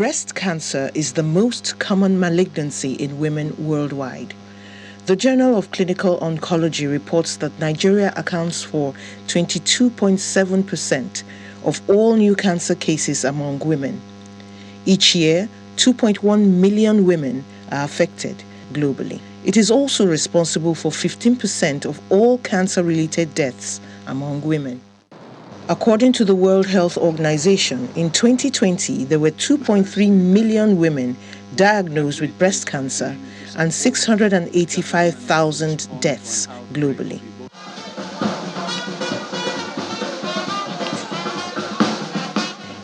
Breast cancer is the most common malignancy in women worldwide. The Journal of Clinical Oncology reports that Nigeria accounts for 22.7% of all new cancer cases among women. Each year, 2.1 million women are affected globally. It is also responsible for 15% of all cancer-related deaths among women. According to the World Health Organization, in 2020, there were 2.3 million women diagnosed with breast cancer and 685,000 deaths globally.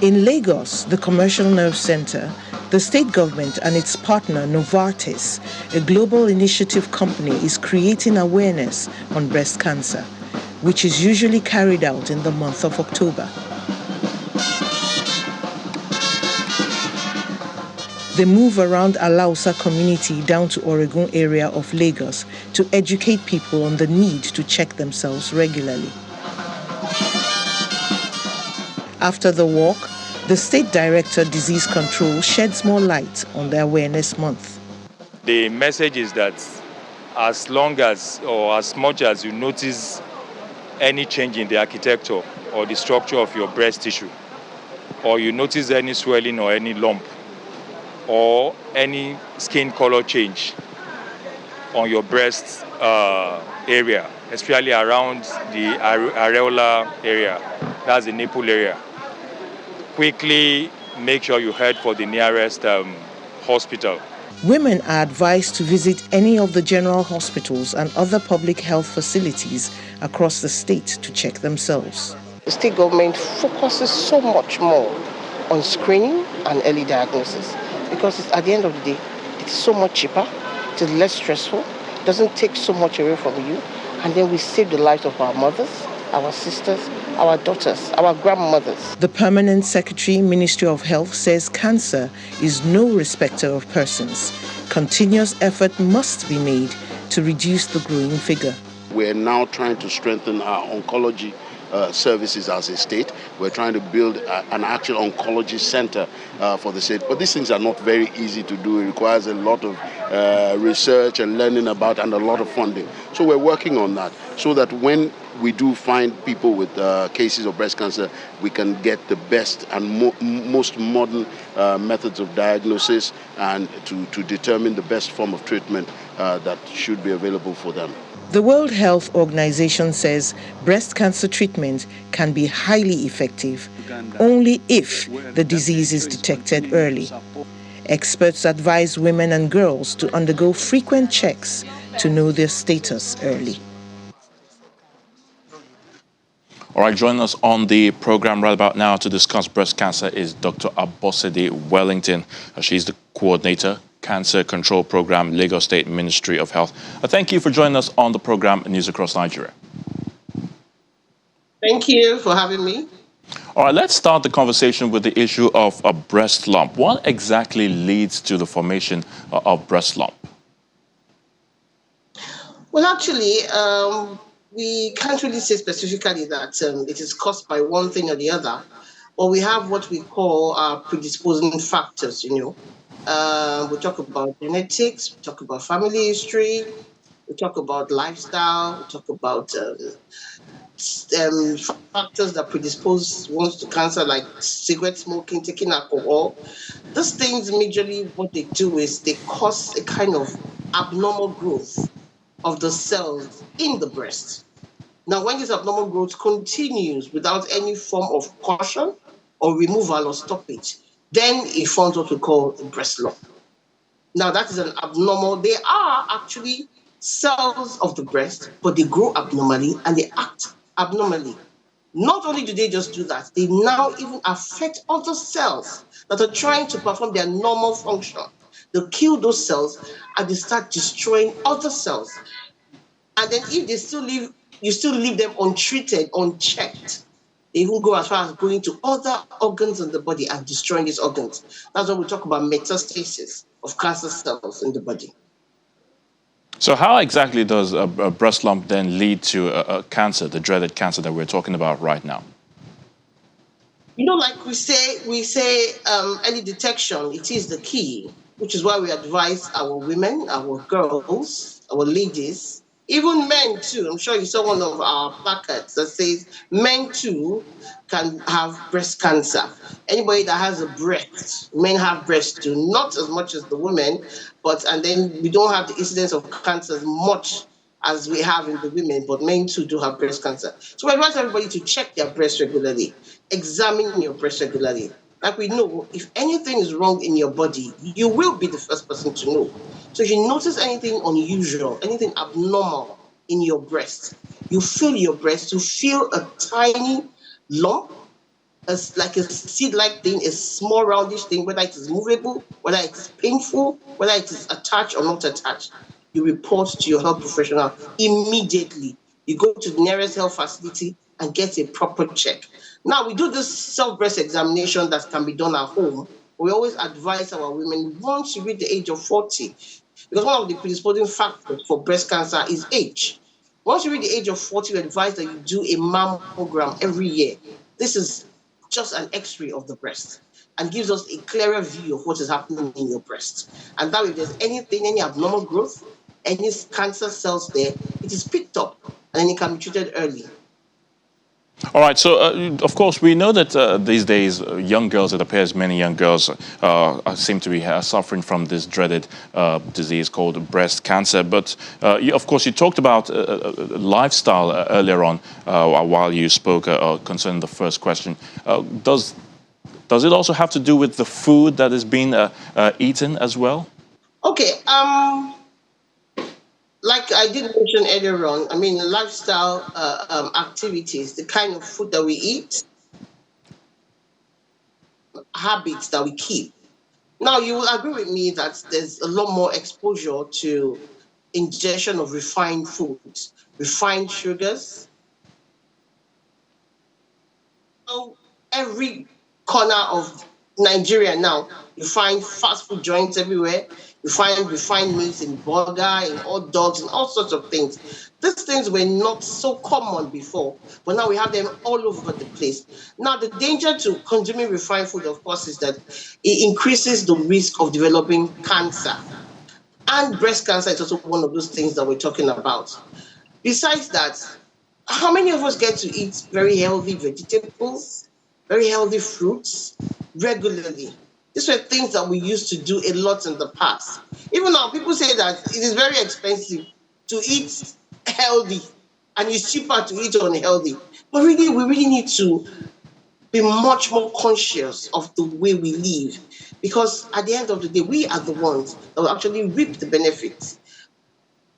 In Lagos, the Commercial Nerve Center, the state government and its partner Novartis, a global initiative company, is creating awareness on breast cancer, which is usually carried out in the month of October. They move around Alausa community down to Oregon area of Lagos to educate people on the need to check themselves regularly. After the walk, the State Director Disease Control sheds more light on the Awareness Month. The message is that as long as or as much as you notice any change in the architecture or the structure of your breast tissue, or you notice any swelling or any lump, or any skin color change on your breast area, especially around the areola area, that's the nipple area, quickly make sure you head for the nearest hospital. Women are advised to visit any of the general hospitals and other public health facilities across the state to check themselves. The state government focuses so much more on screening and early diagnosis because at the end of the day, it's so much cheaper, it's less stressful, doesn't take so much away from you, and then we save the lives of our mothers, our sisters, our daughters, our grandmothers. The Permanent Secretary, Ministry of Health, says cancer is no respecter of persons. Continuous effort must be made to reduce the growing figure. We're now trying to strengthen our oncology services as a state. We're trying to build an actual oncology center for the state. But these things are not very easy to do. It requires a lot of research and learning about and a lot of funding. So we're working on that so that when we do find people with cases of breast cancer, we can get the best and most modern methods of diagnosis and to determine the best form of treatment that should be available for them. The World Health Organization says breast cancer treatment can be highly effective only if the disease is detected early. Experts advise women and girls to undergo frequent checks to know their status early. All right, joining us on the program right about now to discuss breast cancer is Dr. Abosede Wellington. She's the coordinator, Cancer Control Program, Lagos State Ministry of Health. Thank you for joining us on the program News Across Nigeria. Thank you for having me. All right, let's start the conversation with the issue of a breast lump. What exactly leads to the formation of breast lump? Well, actually, we can't really say specifically that it is caused by one thing or the other, but we have what we call predisposing factors, we talk about genetics, we talk about family history, we talk about lifestyle, we talk about factors that predispose one to cancer, like cigarette smoking, taking alcohol. These things, majorly what they do is they cause a kind of abnormal growth of the cells in the breast. Now, when this abnormal growth continues without any form of caution or removal or stoppage, then it forms what we call a breast lump. Now, that is an abnormal. They are actually cells of the breast, but they grow abnormally and they act abnormally. Not only do they just do that, they now even affect other cells that are trying to perform their normal function. They'll kill those cells and they start destroying other cells. And then if they still leave, you still leave them untreated, unchecked. They even go as far as going to other organs in the body and destroying these organs. That's when we talk about metastasis of cancer cells in the body. So how exactly does a breast lump then lead to a cancer, the dreaded cancer that we're talking about right now? Like we say, early detection, it is the key, which is why we advise our women, our girls, our ladies, even men too. I'm sure you saw one of our placards that says men too can have breast cancer. Anybody that has a breast, men have breasts too, not as much as the women, but and then we don't have the incidence of cancer as much as we have in the women, but men too do have breast cancer. So we advise everybody to check their breast regularly, examine your breast regularly. Like we know, if anything is wrong in your body, you will be the first person to know. So if you notice anything unusual, anything abnormal in your breast, you feel your breast, you feel a tiny lump, as like a seed-like thing, a small roundish thing, whether it is movable, whether it is painful, whether it is attached or not attached, you report to your health professional immediately. You go to the nearest health facility and get a proper check. Now, we do this self-breast examination that can be done at home. We always advise our women once you reach the age of 40, because one of the predisposing factors for breast cancer is age. Once you reach the age of 40, we advise that you do a mammogram every year. This is just an x-ray of the breast and gives us a clearer view of what is happening in your breast. And that way, if there's anything, any abnormal growth, any cancer cells there, it is picked up and then it can be treated early. All right. So, of course, we know that these days, young girls, it appears many young girls seem to be suffering from this dreaded disease called breast cancer. But, of course, you talked about lifestyle earlier on while you spoke concerning the first question. Does it also have to do with the food that is being eaten as well? Okay. Like I did mention earlier on, I mean, lifestyle activities, the kind of food that we eat, habits that we keep. Now, you will agree with me that there's a lot more exposure to ingestion of refined foods, refined sugars. So every corner of Nigeria now, you find fast food joints everywhere. You find refined meats in burger, in hot dogs, and all sorts of things. These things were not so common before, but now we have them all over the place. Now, the danger to consuming refined food, of course, is that it increases the risk of developing cancer. And breast cancer is also one of those things that we're talking about. Besides that, how many of us get to eat very healthy vegetables, very healthy fruits regularly? These were things that we used to do a lot in the past. Even now, people say that it is very expensive to eat healthy and it's cheaper to eat unhealthy. But really, we really need to be much more conscious of the way we live, because at the end of the day, we are the ones that will actually reap the benefits,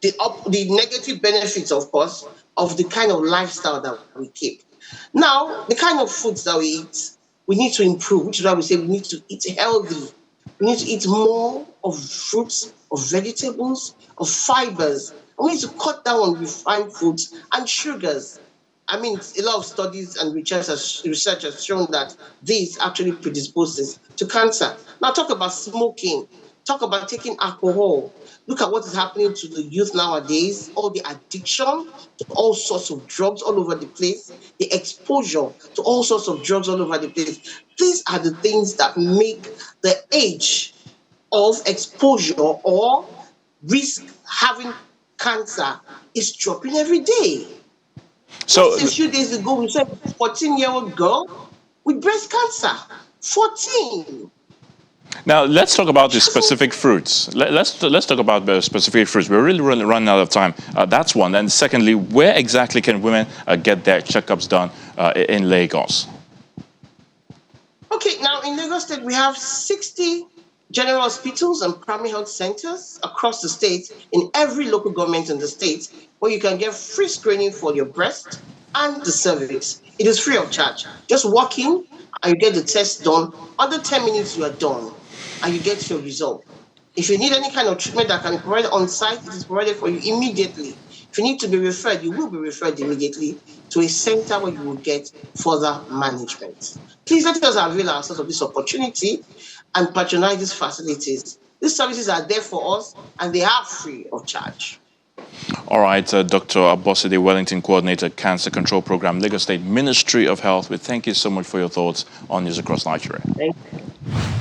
the negative benefits, of course, of the kind of lifestyle that we keep. Now, the kind of foods that we eat, we need to improve, which is why we say we need to eat healthy. We need to eat more of fruits, of vegetables, of fibers. And we need to cut down on refined foods and sugars. I mean, a lot of studies and research has shown that this actually predisposes to cancer. Now, talk about smoking, talk about taking alcohol. Look at what is happening to the youth nowadays, all the addiction to all sorts of drugs all over the place, the exposure to all sorts of drugs all over the place. These are the things that make the age of exposure or risk having cancer is dropping every day. So, Just a few days ago, we saw a 14-year-old girl with breast cancer. 14. now let's talk about the specific fruits. Let's talk about the specific fruits. We're really running out of time. That's one. And secondly, where exactly can women get their checkups done in Lagos? Okay, now in Lagos State, we have 60 general hospitals and primary health centers across the state, in every local government in the state, where you can get free screening for your breast and the cervix. It is free of charge. Just walk in and you get the test done. Under 10 minutes, you are done and you get your result. If you need any kind of treatment that can be provided on site, it is provided for you immediately. If you need to be referred, you will be referred immediately to a center where you will get further management. Please let us avail ourselves of this opportunity and patronize these facilities. These services are there for us and they are free of charge. All right, Dr. Abosede Wellington, Coordinator, Cancer Control Program, Lagos State Ministry of Health. We thank you so much for your thoughts on News Across Nigeria. Thank you.